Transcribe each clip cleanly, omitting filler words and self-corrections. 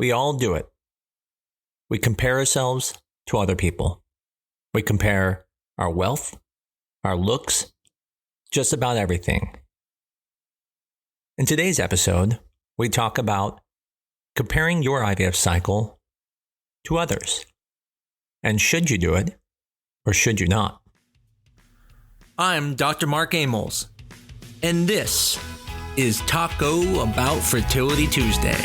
We all do it. We compare ourselves to other people. We compare our wealth, our looks, just about everything. In today's episode, we talk about comparing your IVF cycle to others. And should you do it, or should you not? I'm Dr. Mark Amols, and this is Taco Bout Fertility Tuesday.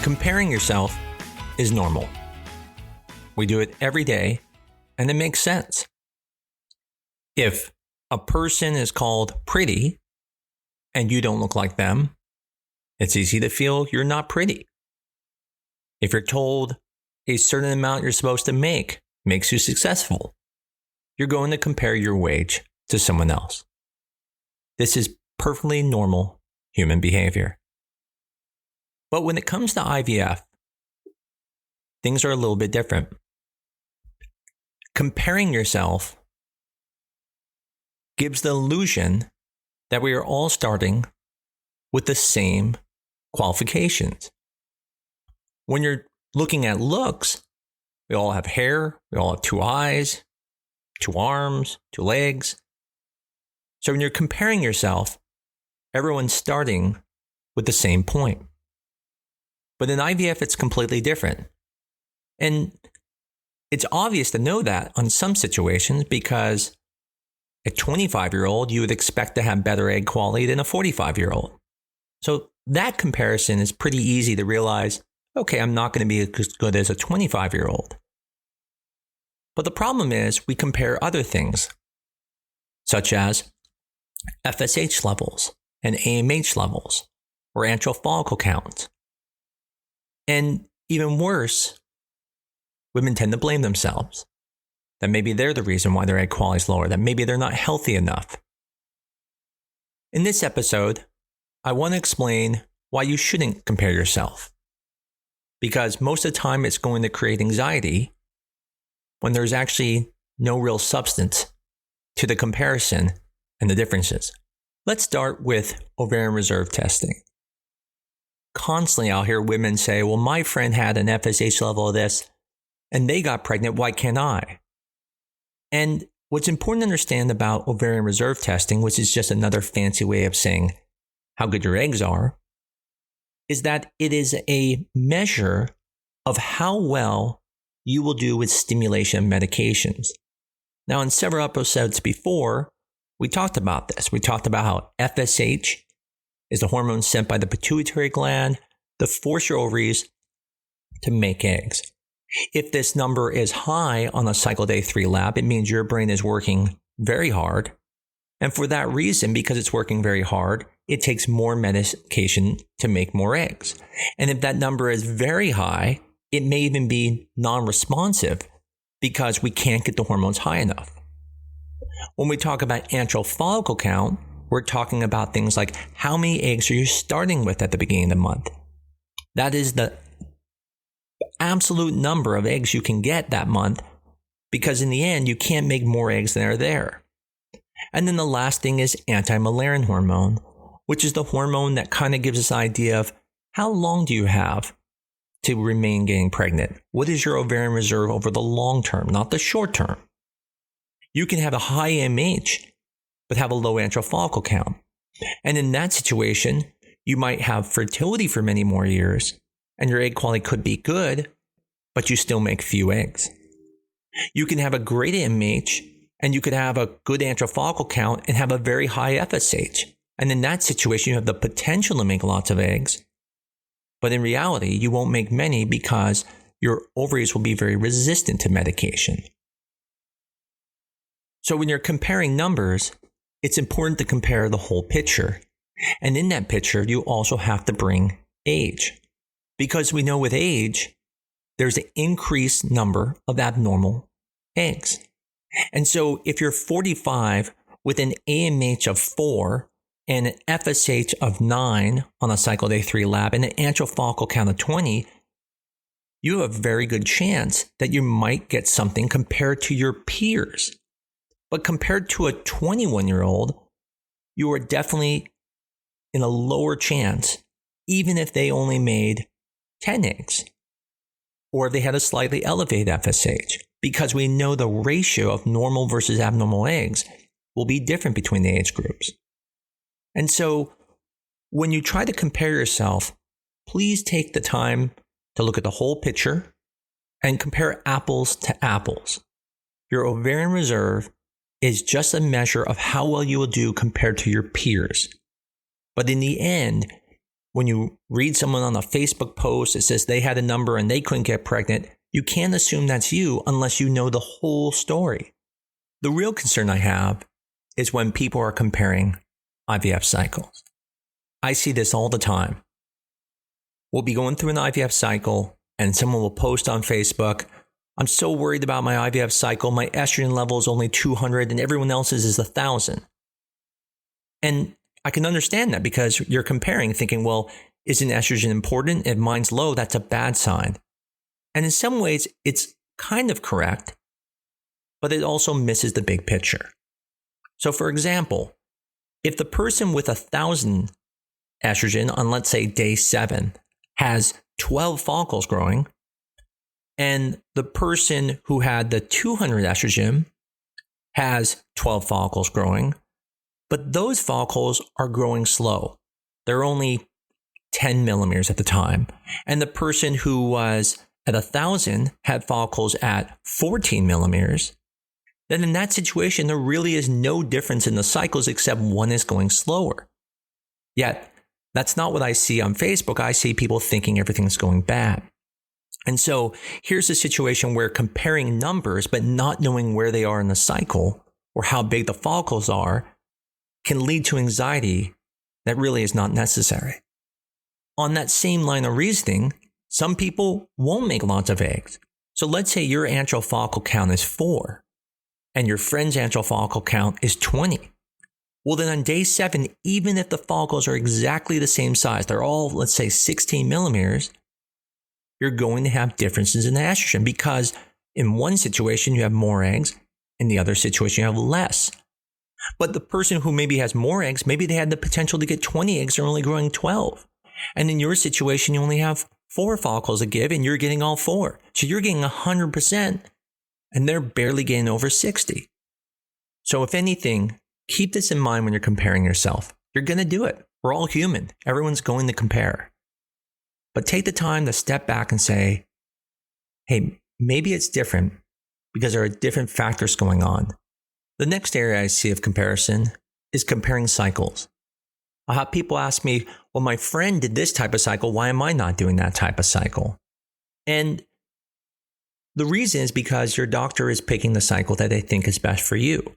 Comparing yourself is normal. We do it every day, and it makes sense. If a person is called pretty and you don't look like them, it's easy to feel you're not pretty. If you're told a certain amount you're supposed to make makes you successful, you're going to compare your wage to someone else. This is perfectly normal human behavior. But when it comes to IVF, things are a little bit different. Comparing yourself gives the illusion that we are all starting with the same qualifications. When you're looking at looks, we all have hair, we all have 2 eyes, 2 arms, 2 legs. So when you're comparing yourself, everyone's starting with the same point. But in IVF, it's completely different. And it's obvious to know that on some situations because a 25-year-old, you would expect to have better egg quality than a 45-year-old. So that comparison is pretty easy to realize, okay, I'm not going to be as good as a 25-year-old. But the problem is we compare other things, such as FSH levels and AMH levels or antral follicle counts. And even worse, women tend to blame themselves. That maybe they're the reason why their egg quality is lower, that maybe they're not healthy enough. In this episode, I want to explain why you shouldn't compare yourself. Because most of the time it's going to create anxiety when there's actually no real substance to the comparison and the differences. Let's start with ovarian reserve testing. Constantly I'll hear women say, well, my friend had an FSH level of this and they got pregnant. Why can't I? And what's important to understand about ovarian reserve testing, which is just another fancy way of saying how good your eggs are, is that it is a measure of how well you will do with stimulation medications. Now, in several episodes before, we talked about this. We talked about how FSH is the hormone sent by the pituitary gland to force your ovaries to make eggs. If this number is high on a cycle day 3 lab, it means your brain is working very hard. And for that reason, because it's working very hard, it takes more medication to make more eggs. And if that number is very high, it may even be non-responsive because we can't get the hormones high enough. When we talk about antral follicle count, we're talking about things like how many eggs are you starting with at the beginning of the month? That is the absolute number of eggs you can get that month, because in the end, you can't make more eggs than are there. And then the last thing is anti-Müllerian hormone, which is the hormone that kind of gives us an idea of how long do you have to remain getting pregnant? What is your ovarian reserve over the long term, not the short term? You can have a high AMH, but have a low antral follicle count. And in that situation, you might have fertility for many more years, and your egg quality could be good, but you still make few eggs. You can have a great AMH, and you could have a good antral follicle count and have a very high FSH. And in that situation, you have the potential to make lots of eggs, but in reality, you won't make many because your ovaries will be very resistant to medication. So when you're comparing numbers, it's important to compare the whole picture. And in that picture, you also have to bring age. Because we know with age, there's an increased number of abnormal eggs. And so if you're 45 with an AMH of 4 and an FSH of 9 on a cycle day 3 lab and an antral follicle count of 20, you have a very good chance that you might get something compared to your peers. But compared to a 21-year-old, you are definitely in a lower chance, even if they only made 10 eggs, or if they had a slightly elevated FSH, because we know the ratio of normal versus abnormal eggs will be different between the age groups. And so when you try to compare yourself, please take the time to look at the whole picture and compare apples to apples. Your ovarian reserve is just a measure of how well you will do compared to your peers. But in the end, when you read someone on a Facebook post that says they had a number and they couldn't get pregnant, you can't assume that's you unless you know the whole story. The real concern I have is when people are comparing IVF cycles. I see this all the time. We'll be going through an IVF cycle and someone will post on Facebook, I'm so worried about my IVF cycle. My estrogen level is only 200 and everyone else's is 1,000. And I can understand that because you're comparing, thinking, well, isn't estrogen important? If mine's low, that's a bad sign. And in some ways, it's kind of correct, but it also misses the big picture. So for example, if the person with 1,000 estrogen on, let's say, day 7 has 12 follicles growing, and the person who had the 200 estrogen has 12 follicles growing, but those follicles are growing slow. They're only 10 millimeters at the time. And the person who was at 1,000 had follicles at 14 millimeters. Then in that situation, there really is no difference in the cycles except one is going slower. Yet, that's not what I see on Facebook. I see people thinking everything's going bad. And so here's a situation where comparing numbers, but not knowing where they are in the cycle or how big the follicles are, can lead to anxiety that really is not necessary. On that same line of reasoning, some people won't make lots of eggs. So let's say your antral follicle count is 4 and your friend's antral follicle count is 20. Well, then on day 7, even if the follicles are exactly the same size, they're all, let's say, 16 millimeters, you're going to have differences in the estrogen because in one situation you have more eggs, in the other situation you have less. But the person who maybe has more eggs, maybe they had the potential to get 20 eggs, they're only growing 12. And in your situation, you only have 4 follicles to give and you're getting all 4. So you're getting 100% and they're barely getting over 60. So if anything, keep this in mind when you're comparing yourself. You're going to do it. We're all human. Everyone's going to compare. But take the time to step back and say, hey, maybe it's different because there are different factors going on. The next area I see of comparison is comparing cycles. I'll have people ask me, well, my friend did this type of cycle. Why am I not doing that type of cycle? And the reason is because your doctor is picking the cycle that they think is best for you.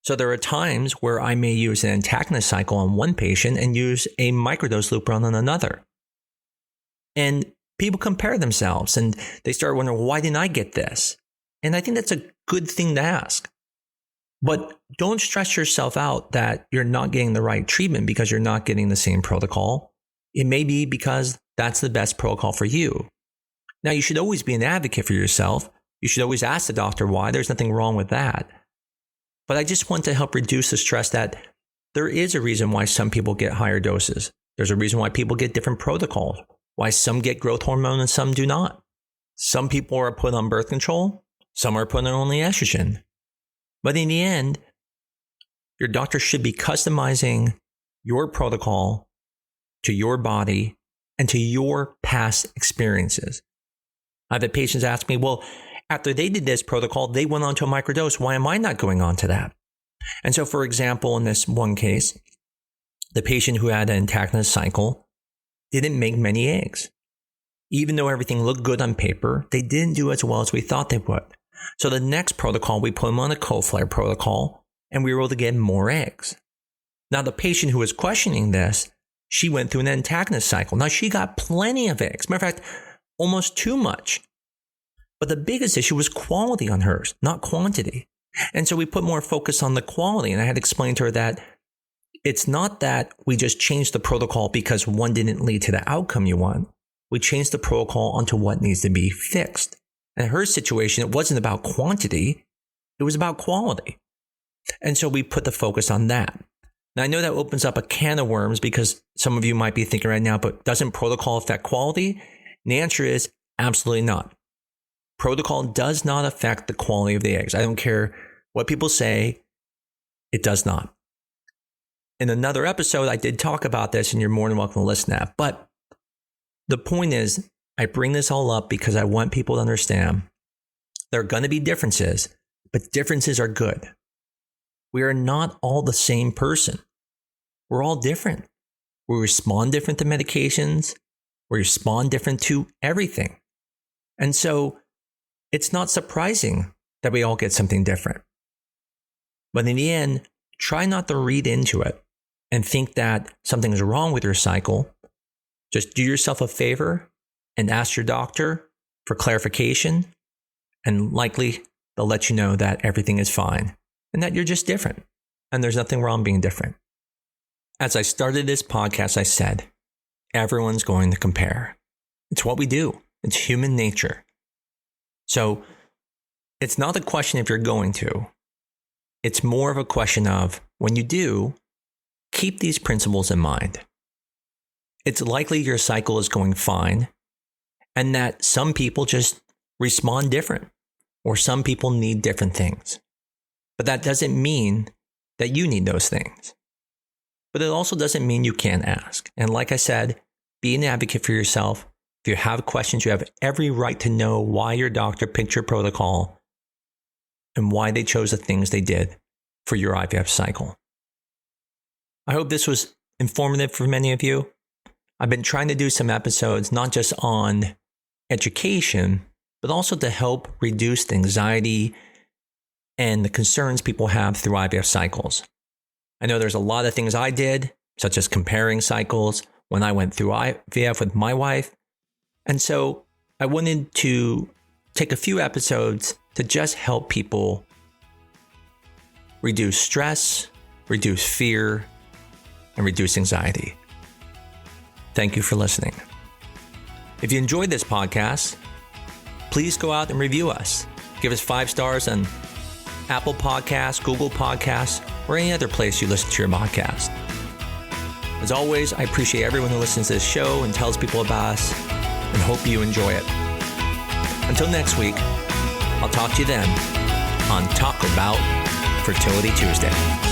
So there are times where I may use an antagonist cycle on one patient and use a microdose Lupron on another. And people compare themselves and they start wondering, why didn't I get this? And I think that's a good thing to ask. But don't stress yourself out that you're not getting the right treatment because you're not getting the same protocol. It may be because that's the best protocol for you. Now, you should always be an advocate for yourself. You should always ask the doctor why. There's nothing wrong with that. But I just want to help reduce the stress that there is a reason why some people get higher doses. There's a reason why people get different protocols, why some get growth hormone and some do not. Some people are put on birth control. Some are put on only estrogen. But in the end, your doctor should be customizing your protocol to your body and to your past experiences. I've had patients ask me, well, after they did this protocol, they went on to a microdose. Why am I not going on to that? And so, for example, in this one case, the patient who had an antagonist cycle didn't make many eggs. Even though everything looked good on paper, they didn't do as well as we thought they would. So the next protocol, we put them on a co-flare protocol, and we were able to get more eggs. Now, the patient who was questioning this, she went through an antagonist cycle. Now, she got plenty of eggs. Matter of fact, almost too much. But the biggest issue was quality on hers, not quantity. And so we put more focus on the quality. And I had explained to her that it's not that we just changed the protocol because one didn't lead to the outcome you want. we changed the protocol onto what needs to be fixed. And in her situation, it wasn't about quantity, it was about quality. And so we put the focus on that. Now, I know that opens up a can of worms because some of you might be thinking right now, but doesn't protocol affect quality? And the answer is absolutely not. Protocol does not affect the quality of the eggs. I don't care what people say, it does not. In another episode, I did talk about this, and you're more than welcome to listen to that. But the point is, I bring this all up because I want people to understand there are going to be differences, but differences are good. We are not all the same person. We're all different. We respond different to medications. We respond different to everything. And so it's not surprising that we all get something different. But in the end, try not to read into it and think that something is wrong with your cycle. Just do yourself a favor and ask your doctor for clarification, and likely they'll let you know that everything is fine and that you're just different and there's nothing wrong being different. As I started this podcast, I said, everyone's going to compare. It's what we do. It's human nature. So it's not a question if you're going to. It's more of a question of when you do, keep these principles in mind. It's likely your cycle is going fine and that some people just respond different or some people need different things. But that doesn't mean that you need those things. But it also doesn't mean you can't ask. And like I said, be an advocate for yourself. If you have questions, you have every right to know why your doctor picked your protocol and why they chose the things they did for your IVF cycle. I hope this was informative for many of you. I've been trying to do some episodes, not just on education, but also to help reduce the anxiety and the concerns people have through IVF cycles. I know there's a lot of things I did, such as comparing cycles when I went through IVF with my wife. And so I wanted to take a few episodes to just help people reduce stress, reduce fear, and reduce anxiety. Thank you for listening. If you enjoyed this podcast, please go out and review us. Give us 5 stars on Apple Podcasts, Google Podcasts, or any other place you listen to your podcast. As always, I appreciate everyone who listens to this show and tells people about us, and hope you enjoy it. Until next week, I'll talk to you then on Taco Bout Fertility Tuesday.